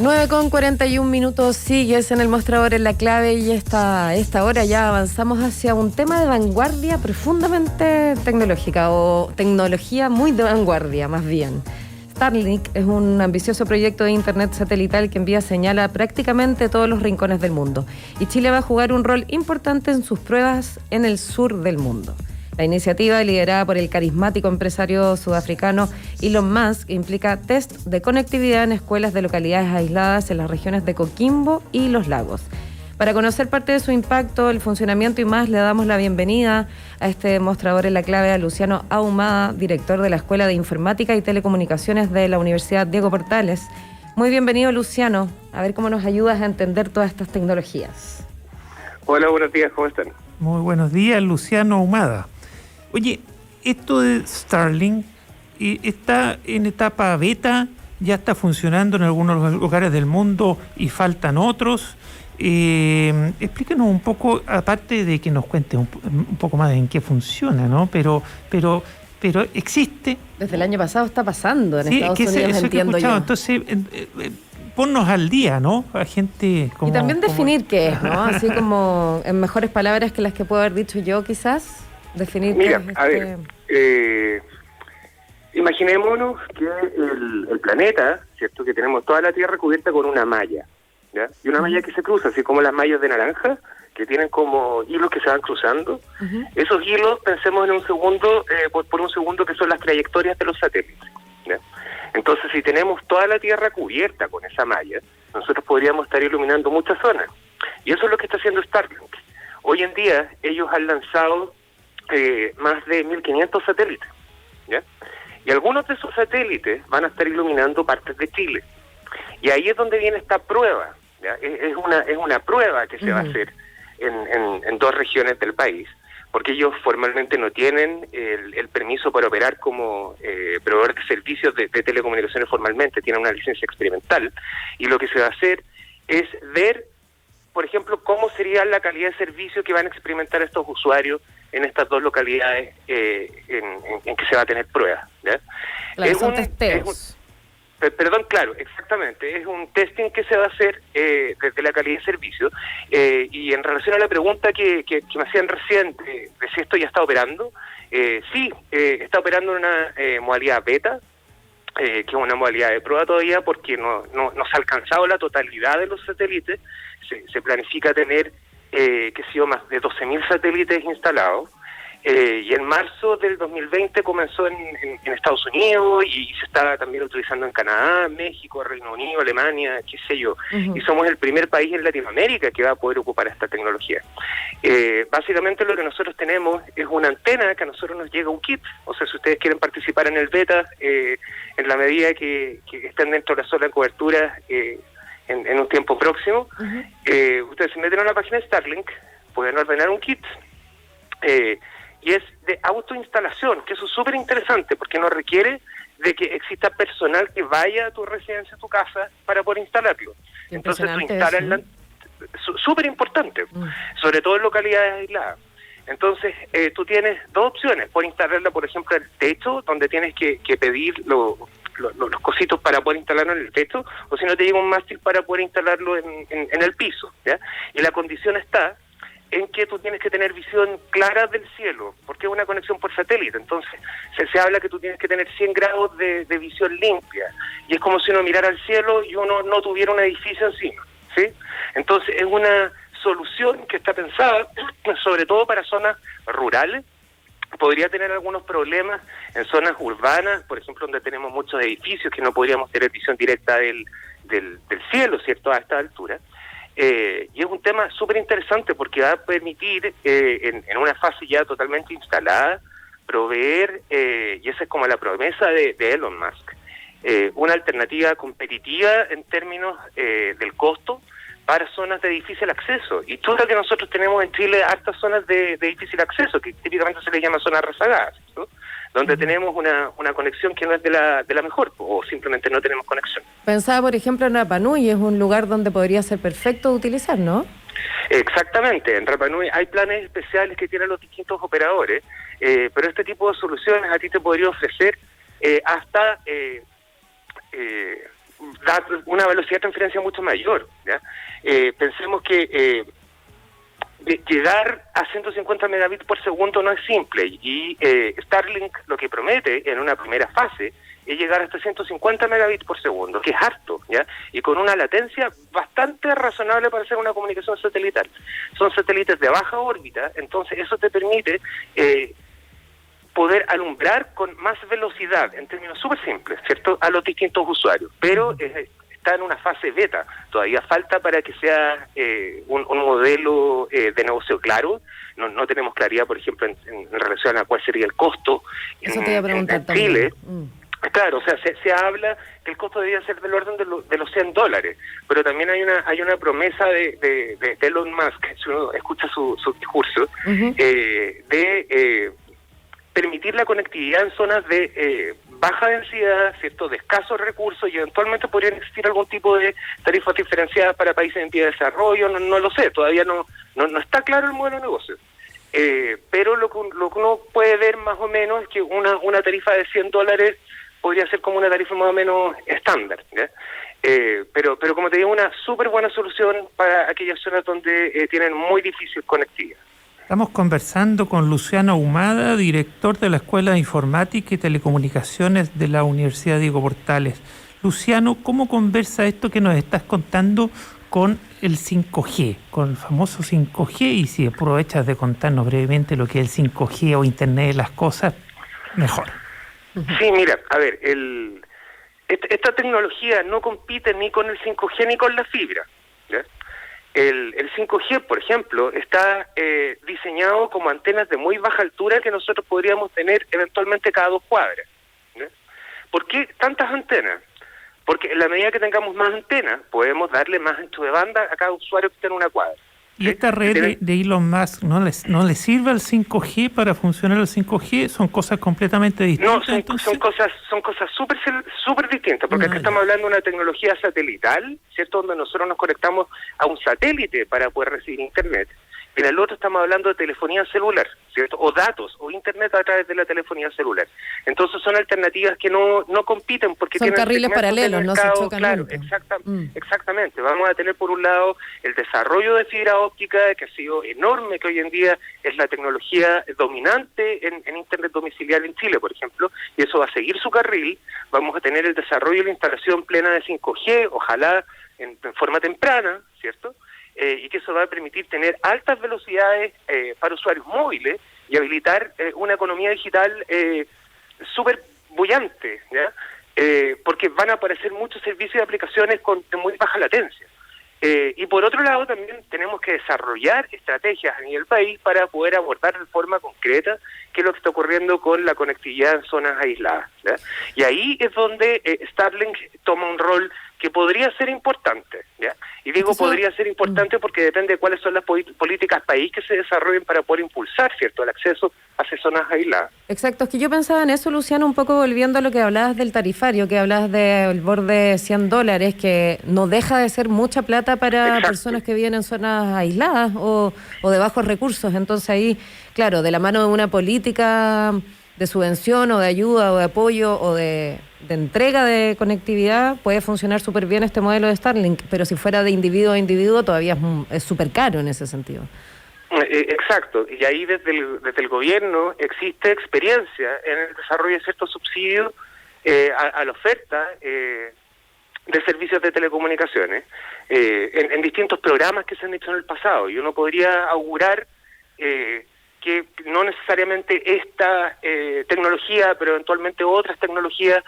9:41, sigues en el mostrador en La Clave y esta hora ya avanzamos hacia un tema de vanguardia profundamente tecnológica o tecnología muy de vanguardia más bien. Starlink es un ambicioso proyecto de internet satelital que envía señal a prácticamente todos los rincones del mundo y Chile va a jugar un rol importante en sus pruebas en el sur del mundo. La iniciativa, liderada por el carismático empresario sudafricano Elon Musk, implica test de conectividad en escuelas de localidades aisladas en las regiones de Coquimbo y Los Lagos. Para conocer parte de su impacto, el funcionamiento y más, le damos la bienvenida a este mostrador en La Clave a Luciano Ahumada, director de la Escuela de Informática y Telecomunicaciones de la Universidad Diego Portales. Muy bienvenido, Luciano. A ver cómo nos ayudas a entender todas estas tecnologías. Hola, buenos días, ¿cómo están? Muy buenos días, Luciano Ahumada. Oye, esto de Starlink está en etapa beta, ya está funcionando en algunos lugares del mundo y faltan otros. Explícanos un poco, aparte de que nos cuentes un poco más en qué funciona, ¿no? Pero existe. Desde el año pasado está pasando en Estados Unidos, entiendo yo. Entonces, ponnos al día, ¿no? A gente como... Y también definir qué es, ¿no? Así como en mejores palabras que las que puedo haber dicho yo, quizás. Definir. Mira, a ver, imaginémonos que el planeta, ¿cierto? Que tenemos toda la Tierra cubierta con una malla, ¿ya? Y una malla que se cruza, así como las mallas de naranja, que tienen como hilos que se van cruzando. Esos hilos, pensemos en un segundo, por un segundo, que son las trayectorias de los satélites, ¿ya? Entonces, si tenemos toda la Tierra cubierta con esa malla, nosotros podríamos estar iluminando muchas zonas. Y eso es lo que está haciendo Starlink. Hoy en día, ellos han lanzado más de 1.500 satélites, ¿ya? Y algunos de esos satélites van a estar iluminando partes de Chile. Y ahí es donde viene esta prueba, ¿ya? Es una prueba que se va a hacer en dos regiones del país, porque ellos formalmente no tienen el permiso para operar como proveedor de servicios de telecomunicaciones formalmente, tienen una licencia experimental, y lo que se va a hacer es ver, por ejemplo, cómo sería la calidad de servicio que van a experimentar estos usuarios en estas dos localidades en que se va a tener pruebas, ¿ya? Claro, son testeos. Claro, exactamente. Es un testing que se va a hacer desde la calidad de servicio. Y en relación a la pregunta que me hacían recién de si esto ya está operando, sí, está operando en una modalidad beta, que es una modalidad de prueba todavía porque no se ha alcanzado la totalidad de los satélites. Se planifica tener más de 12.000 satélites instalados, y en marzo del 2020 comenzó en Estados Unidos y se está también utilizando en Canadá, México, Reino Unido, Alemania, qué sé yo. Y somos el primer país en Latinoamérica que va a poder ocupar esta tecnología. Básicamente lo que nosotros tenemos es una antena que a nosotros nos llega un kit. O sea, si ustedes quieren participar en el beta, en la medida que estén dentro de la zona de cobertura, en un tiempo próximo, ustedes se meten a la página de Starlink, pueden ordenar un kit, y es de autoinstalación, que eso es súper interesante, porque no requiere de que exista personal que vaya a tu residencia, a tu casa, para poder instalarlo. Entonces tú instalas súper importante, sobre todo en localidades aisladas. Entonces tú tienes dos opciones: por instalarla, por ejemplo, en el techo, donde tienes que pedir los cositos para poder instalarlo en el techo, o si no te llega un mástil para poder instalarlo en el piso, ¿ya? Y la condición está en que tú tienes que tener visión clara del cielo, porque es una conexión por satélite. Entonces se habla que tú tienes que tener 100 grados de visión limpia, y es como si uno mirara al cielo y uno no tuviera un edificio encima, ¿sí? Entonces es una solución que está pensada sobre todo para zonas rurales. Podría tener algunos problemas en zonas urbanas, por ejemplo, donde tenemos muchos edificios que no podríamos tener visión directa del cielo, ¿cierto?, a esta altura. Y es un tema súper interesante porque va a permitir, en una fase ya totalmente instalada, proveer, y esa es como la promesa de Elon Musk, una alternativa competitiva en términos del costo para zonas de difícil acceso. Y todo lo que nosotros tenemos en Chile, hartas zonas de difícil acceso, que típicamente se les llama zonas rezagadas, ¿no? Donde tenemos una conexión que no es de la mejor, o simplemente no tenemos conexión. Pensaba, por ejemplo, en Rapa Nui, es un lugar donde podría ser perfecto utilizar, ¿no? Exactamente, en Rapa Nui hay planes especiales que tienen los distintos operadores, pero este tipo de soluciones a ti te podría ofrecer hasta da una velocidad de transferencia mucho mayor, ¿ya? Pensemos que llegar a 150 megabits por segundo no es simple, y Starlink lo que promete en una primera fase es llegar hasta 150 megabits por segundo, que es harto, ¿ya? Y con una latencia bastante razonable para hacer una comunicación satelital. Son satélites de baja órbita, entonces eso te permite poder alumbrar con más velocidad, en términos súper simples, ¿cierto?, a los distintos usuarios, pero está en una fase beta, todavía falta para que sea un modelo de negocio claro. No tenemos claridad, por ejemplo, en relación a cuál sería el costo eso te iba a preguntar en Chile. también. Claro, o sea, se habla que el costo debería ser del orden de los $100, pero también hay una promesa de Elon Musk, si uno escucha su discurso, de permitir la conectividad en zonas de baja densidad, cierto, de escasos recursos, y eventualmente podrían existir algún tipo de tarifas diferenciadas para países en pie de desarrollo. No lo sé, todavía no está claro el modelo de negocio. Pero lo que uno puede ver más o menos es que una tarifa de $100 podría ser como una tarifa más o menos estándar, ¿ya? Pero como te digo, una súper buena solución para aquellas zonas donde tienen muy difícil conectividad. Estamos conversando con Luciano Ahumada, director de la Escuela de Informática y Telecomunicaciones de la Universidad Diego Portales. Luciano, ¿cómo conversa esto que nos estás contando con el 5G, con el famoso 5G? Y si aprovechas de contarnos brevemente lo que es el 5G o Internet de las Cosas, mejor. Sí, mira, a ver, esta tecnología no compite ni con el 5G ni con la fibra, ¿ya? El 5G, por ejemplo, está diseñado como antenas de muy baja altura que nosotros podríamos tener eventualmente cada 2 cuadras, ¿ya? ¿Por qué tantas antenas? Porque en la medida que tengamos más antenas, podemos darle más ancho de banda a cada usuario que esté en una cuadra. ¿Y esta red de Elon Musk no le sirve al 5G para funcionar el 5G? ¿Son cosas completamente distintas? No, son cosas súper distintas, porque acá estamos hablando de una tecnología satelital, ¿cierto?, donde nosotros nos conectamos a un satélite para poder recibir Internet. En el otro estamos hablando de telefonía celular, ¿cierto?, o datos, o Internet a través de la telefonía celular. Entonces son alternativas que no compiten, porque son tienen carriles paralelos, no se chocan claro, nunca. Exactamente. Vamos a tener por un lado el desarrollo de fibra óptica, que ha sido enorme, que hoy en día es la tecnología dominante en Internet domiciliario en Chile, por ejemplo, y eso va a seguir su carril. Vamos a tener el desarrollo y la instalación plena de 5G, ojalá en forma temprana, ¿cierto?, y que eso va a permitir tener altas velocidades para usuarios móviles y habilitar una economía digital súper bullante, ¿ya? Porque van a aparecer muchos servicios y aplicaciones de muy baja latencia. Y por otro lado también tenemos que desarrollar estrategias a nivel país para poder abordar de forma concreta qué es lo que está ocurriendo con la conectividad en zonas aisladas, ¿ya? Y ahí es donde Starlink toma un rol que podría ser importante, ¿ya? Y digo podría ser importante porque depende de cuáles son las políticas país que se desarrollen para poder impulsar, ¿cierto?, el acceso hacia zonas aisladas. Exacto, es que yo pensaba en eso, Luciano, un poco volviendo a lo que hablabas del tarifario, que hablabas del borde $100, que no deja de ser mucha plata para personas que viven en zonas aisladas o de bajos recursos. Entonces ahí, claro, de la mano de una política de subvención o de ayuda o de apoyo o de entrega de conectividad, puede funcionar súper bien este modelo de Starlink, pero si fuera de individuo a individuo todavía es súper caro en ese sentido. Exacto, y ahí desde el gobierno existe experiencia en el desarrollo de ciertos subsidios a la oferta de servicios de telecomunicaciones en distintos programas que se han hecho en el pasado, y uno podría augurar que no necesariamente esta tecnología, pero eventualmente otras tecnologías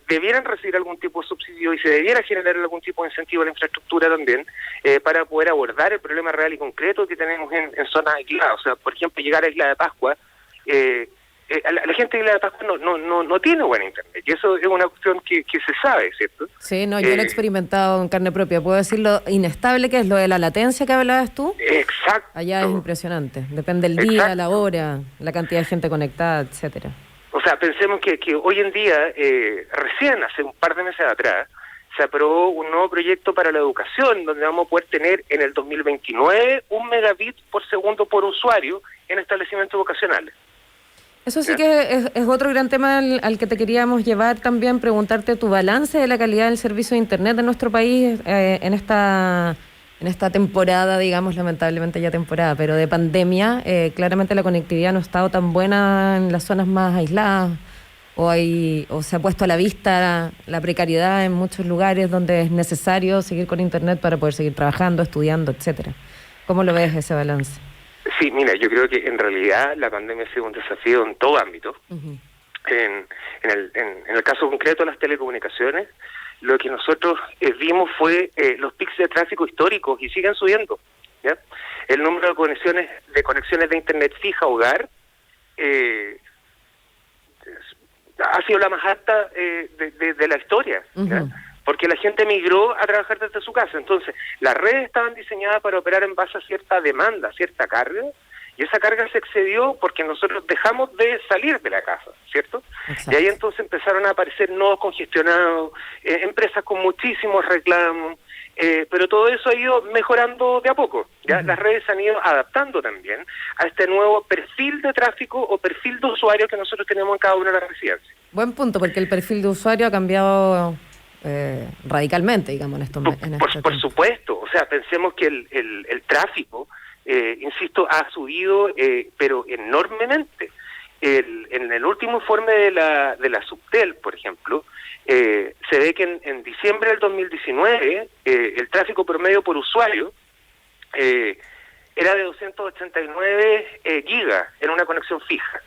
debieran recibir algún tipo de subsidio y se debiera generar algún tipo de incentivo a la infraestructura también para poder abordar el problema real y concreto que tenemos en zonas aisladas. O sea, por ejemplo, llegar a Isla de Pascua, la gente de Isla de Pascua no tiene buena internet, y eso es una cuestión que se sabe, ¿cierto? Sí, no, yo lo he experimentado en carne propia. ¿Puedo decir lo inestable que es lo de la latencia que hablabas tú? Exacto. Allá es impresionante, depende del día, la hora, la cantidad de gente conectada, etcétera. O sea, pensemos que hoy en día, recién hace un par de meses atrás, se aprobó un nuevo proyecto para la educación, donde vamos a poder tener en el 2029 1 megabit por segundo por usuario en establecimientos vocacionales. Eso sí que es otro gran tema al que te queríamos llevar también, preguntarte tu balance de la calidad del servicio de Internet de nuestro país en esta temporada, digamos, lamentablemente ya temporada, pero de pandemia. Claramente la conectividad no ha estado tan buena en las zonas más aisladas, o se ha puesto a la vista la precariedad en muchos lugares donde es necesario seguir con Internet para poder seguir trabajando, estudiando, etcétera. ¿Cómo lo ves ese balance? Sí, mira, yo creo que en realidad la pandemia ha sido un desafío en todo ámbito. Uh-huh. En el caso concreto de las telecomunicaciones, lo que nosotros vimos fue los picos de tráfico históricos y siguen subiendo, ¿ya? El número de conexiones de Internet fija hogar ha sido la más alta de la historia, ¿ya? Uh-huh. Porque la gente migró a trabajar desde su casa. Entonces, las redes estaban diseñadas para operar en base a cierta demanda, cierta carga, y esa carga se excedió porque nosotros dejamos de salir de la casa, ¿cierto? Exacto. Y ahí entonces empezaron a aparecer nodos congestionados, empresas con muchísimos reclamos, pero todo eso ha ido mejorando de a poco, ¿ya? Uh-huh. Las redes se han ido adaptando también a este nuevo perfil de tráfico o perfil de usuario que nosotros tenemos en cada una de las residencias. Buen punto, porque el perfil de usuario ha cambiado radicalmente, digamos, Por supuesto, o sea, pensemos que el tráfico, insisto, ha subido, pero enormemente. En el último informe de la Subtel, por ejemplo, se ve que en diciembre del 2019 el tráfico promedio por usuario era de 289 gigas en una conexión fija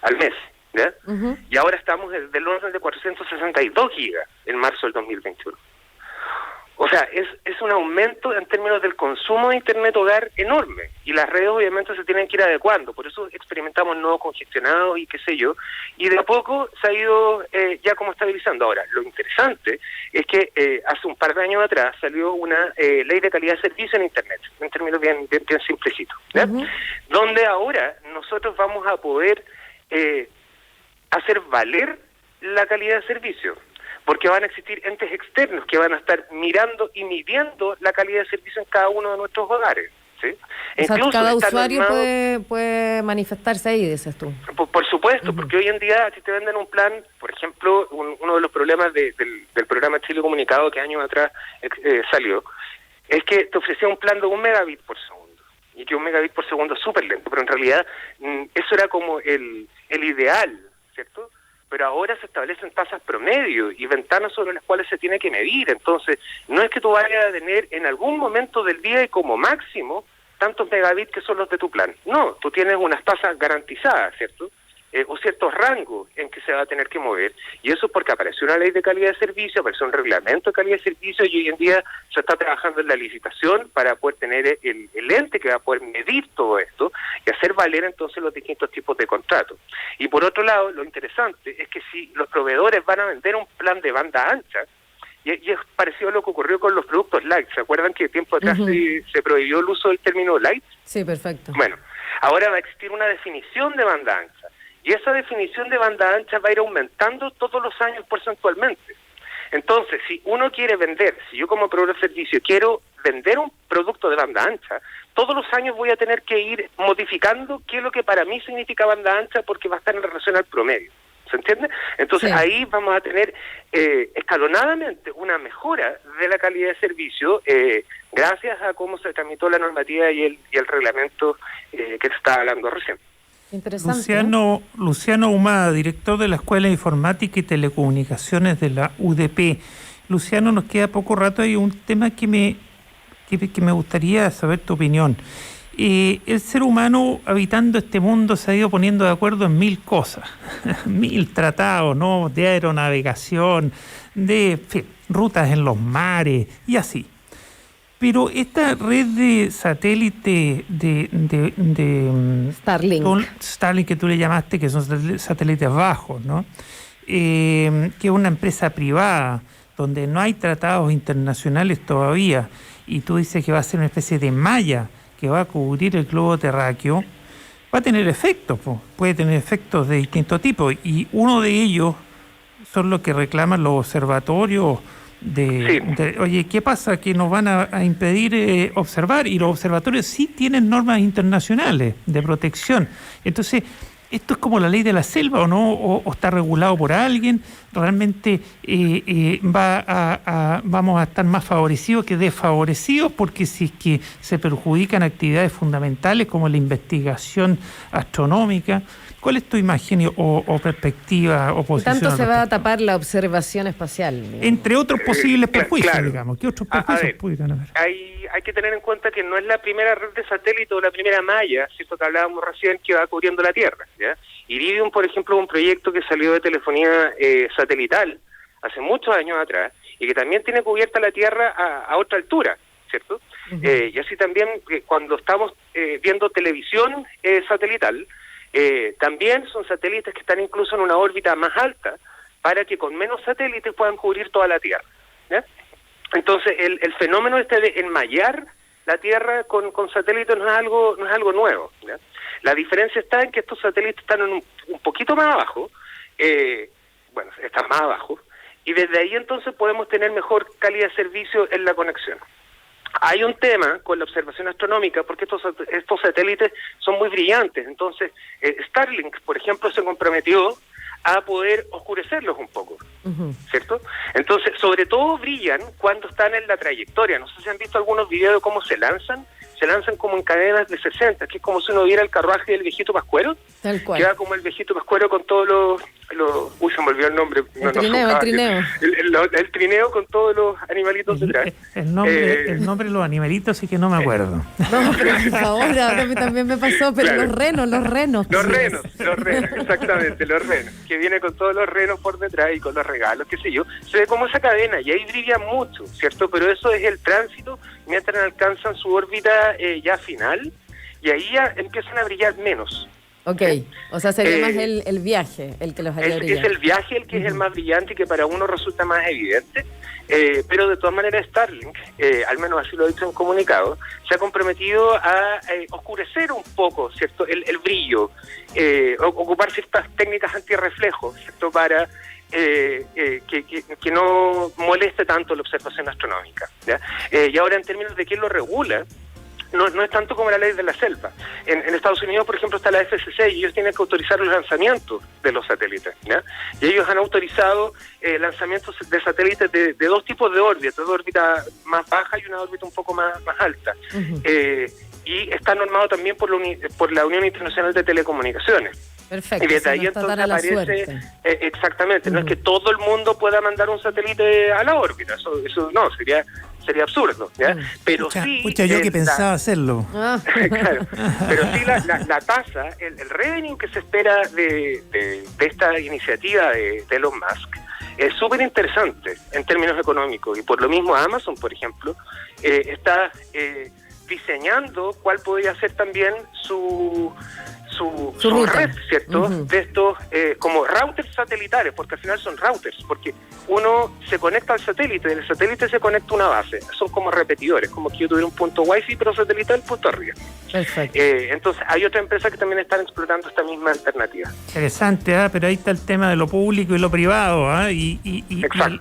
al mes, ¿ya? Uh-huh. Y ahora estamos del orden de 462 gigas en marzo del 2021. O sea, es un aumento en términos del consumo de Internet hogar enorme, y las redes obviamente se tienen que ir adecuando, por eso experimentamos nodos congestionados y qué sé yo, y de a poco se ha ido ya como estabilizando. Ahora, lo interesante es que hace un par de años atrás salió una ley de calidad de servicio en Internet, en términos bien simplecitos, ¿ya? Uh-huh. Donde ahora nosotros vamos a poder hacer valer la calidad de servicio, porque van a existir entes externos que van a estar mirando y midiendo la calidad de servicio en cada uno de nuestros hogares, ¿sí? O sea, cada usuario puede manifestarse ahí, dices tú. Por supuesto, uh-huh. Porque hoy en día si te venden un plan, por ejemplo, uno de los problemas del programa Chile Comunicado que años atrás salió, es que te ofrecía un plan de 1 megabit por segundo, y que 1 megabit por segundo es súper lento, pero en realidad eso era como el ideal, ¿cierto? Pero ahora se establecen tasas promedio y ventanas sobre las cuales se tiene que medir. Entonces, no es que tú vayas a tener en algún momento del día y como máximo tantos megabits que son los de tu plan. No, tú tienes unas tasas garantizadas, ¿cierto? O ciertos rangos en que se va a tener que mover, y eso es porque apareció una ley de calidad de servicio, apareció un reglamento de calidad de servicio, y hoy en día se está trabajando en la licitación para poder tener el ente que va a poder medir todo esto y hacer valer entonces los distintos tipos de contratos. Y por otro lado, lo interesante es que si los proveedores van a vender un plan de banda ancha, y es parecido a lo que ocurrió con los productos light. ¿Se acuerdan que tiempo atrás uh-huh. se prohibió el uso del término light? Sí, perfecto. Bueno, ahora va a existir una definición de banda ancha, y esa definición de banda ancha va a ir aumentando todos los años porcentualmente. Entonces, si uno quiere vender, si yo como proveedor de servicio quiero vender un producto de banda ancha, todos los años voy a tener que ir modificando qué es lo que para mí significa banda ancha, porque va a estar en relación al promedio. ¿Se entiende? Entonces, sí. Ahí vamos a tener escalonadamente una mejora de la calidad de servicio gracias a cómo se tramitó la normativa y el reglamento que se estaba hablando recién. Interesante. Luciano Ahumada, director de la Escuela de Informática y Telecomunicaciones de la UDP. Luciano, nos queda poco rato, hay un tema que me gustaría saber tu opinión. El ser humano habitando este mundo se ha ido poniendo de acuerdo en 1000 cosas, 1000 tratados, ¿no? De aeronavegación, de rutas en los mares y así. Pero esta red de satélite de Starlink que tú le llamaste, que son satélites bajos, ¿no? Que es una empresa privada donde no hay tratados internacionales todavía, y tú dices que va a ser una especie de malla que va a cubrir el globo terráqueo, va a tener efectos, puede tener efectos de distintos tipos, y uno de ellos son los que reclaman los observatorios oye, ¿qué pasa? Que nos van a impedir observar, y los observatorios sí tienen normas internacionales de protección. Entonces, ¿Esto es como la ley de la selva o no? ¿O está regulado por alguien? ¿Realmente vamos a estar más favorecidos que desfavorecidos? Porque si es que se perjudican actividades fundamentales como la investigación astronómica, ¿cuál es tu imagen o perspectiva o posición? ¿Tanto se va a tapar la observación espacial? Digamos? Entre otros posibles perjuicios, claro. digamos. ¿Qué otros perjuicios pudieran haber? Hay que tener en cuenta que no es la primera red de satélite o la primera malla, ¿cierto?, que hablábamos recién, que va cubriendo la Tierra, ¿ya? Iridium, por ejemplo, es un proyecto que salió de telefonía satelital hace muchos años atrás y que también tiene cubierta la Tierra a otra altura, ¿cierto? Uh-huh. Y así también cuando estamos viendo televisión satelital, también son satélites que están incluso en una órbita más alta para que con menos satélites puedan cubrir toda la Tierra, ¿ya? Entonces el fenómeno de enmallar la Tierra con satélites no es algo nuevo, ¿ya? La diferencia está en que estos satélites están un poquito más abajo, están más abajo, y desde ahí entonces podemos tener mejor calidad de servicio en la conexión. Hay un tema con la observación astronómica porque estos satélites son muy brillantes, entonces Starlink, por ejemplo, se comprometió a poder oscurecerlos un poco, uh-huh, ¿cierto? Entonces, sobre todo brillan cuando están en la trayectoria. No sé si han visto algunos videos de cómo se lanzan como en cadenas de 60, que es como si uno viera el carruaje del viejito Pascuero. Tal cual. Queda como el viejito Pascuero con todos los uy, se me olvidó el nombre. El trineo. El trineo con todos los animalitos detrás. El nombre de los animalitos sí que no me acuerdo. No, pero por favor, ahora a mí también me pasó, pero claro. Los renos. Los renos, exactamente, los renos. Que viene con todos los renos por detrás y con los regalos, qué sé yo. Se ve como esa cadena y ahí brilla mucho, ¿cierto? Pero eso es el tránsito mientras alcanzan su órbita ya final y ahí ya empiezan a brillar menos. Ok, o sea, sería más el viaje el que los haría brillar. Es el viaje el que es el más brillante y que para uno resulta más evidente, pero de todas maneras Starlink, al menos así lo ha dicho en comunicado, se ha comprometido a oscurecer un poco, ¿cierto?, el brillo, ocupar ciertas técnicas antirreflejo, ¿cierto?, para que no moleste tanto la observación astronómica, ¿ya? Y ahora en términos de quién lo regula, no es tanto como la ley de la selva. En Estados Unidos, por ejemplo, está la FCC y ellos tienen que autorizar los lanzamientos de los satélites, ¿ya? Y ellos han autorizado lanzamientos de satélites de dos tipos de órbita, una órbita más baja y una órbita un poco más alta. Uh-huh. Y está normado también por la Unión Internacional de Telecomunicaciones. Perfecto. Y desde ahí entonces aparece exactamente, uh-huh. No es que todo el mundo pueda mandar un satélite a la órbita, eso no, sería absurdo, ¿ya? Pero yo que pensaba hacerlo. Claro, pero sí la tasa, el revenue que se espera de esta iniciativa de Elon Musk es súper interesante en términos económicos, y por lo mismo Amazon, por ejemplo, está diseñando cuál podría ser también su red, ¿cierto? Uh-huh. De estos como routers satelitales, porque al final son routers, porque uno se conecta al satélite, del satélite se conecta a una base, son como repetidores, como que yo tuviera un punto wifi pero satelital punto arriba. Perfecto. Entonces hay otras empresas que también están explorando esta misma alternativa. Interesante, pero ahí está el tema de lo público y lo privado, y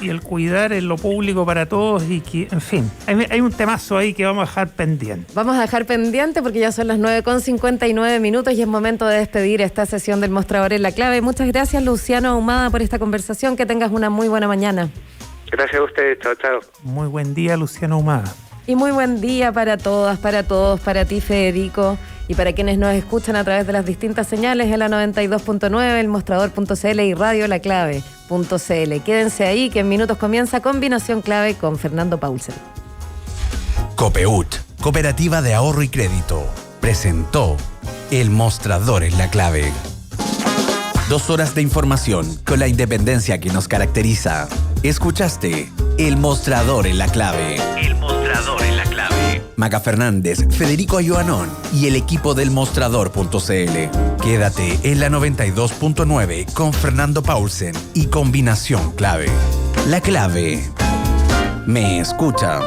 el cuidar en lo público para todos, y que, en fin, hay un temazo ahí que vamos a dejar pendiente. Vamos a dejar pendiente porque ya son las 9:59 y es momento de despedir esta sesión del Mostrador en la Clave. Muchas gracias, Luciano Ahumada, por esta conversación. Que tengas una muy buena mañana. Gracias a ustedes. Chao. Muy buen día, Luciano Ahumada. Y muy buen día para todas, para todos, para ti, Federico, y para quienes nos escuchan a través de las distintas señales en la 92.9, el mostrador.cl y radiolaclave.cl. Quédense ahí, que en minutos comienza Combinación Clave con Fernando Paulsen. Copeut, Cooperativa de Ahorro y Crédito, presentó El Mostrador en la Clave. 2 horas de información con la independencia que nos caracteriza. Escuchaste El Mostrador en la Clave. El Mostrador en la Clave. Maca Fernández, Federico Ayoanón y el equipo del Mostrador.cl. Quédate en la 92.9 con Fernando Paulsen y Combinación Clave. La Clave. Me escucha.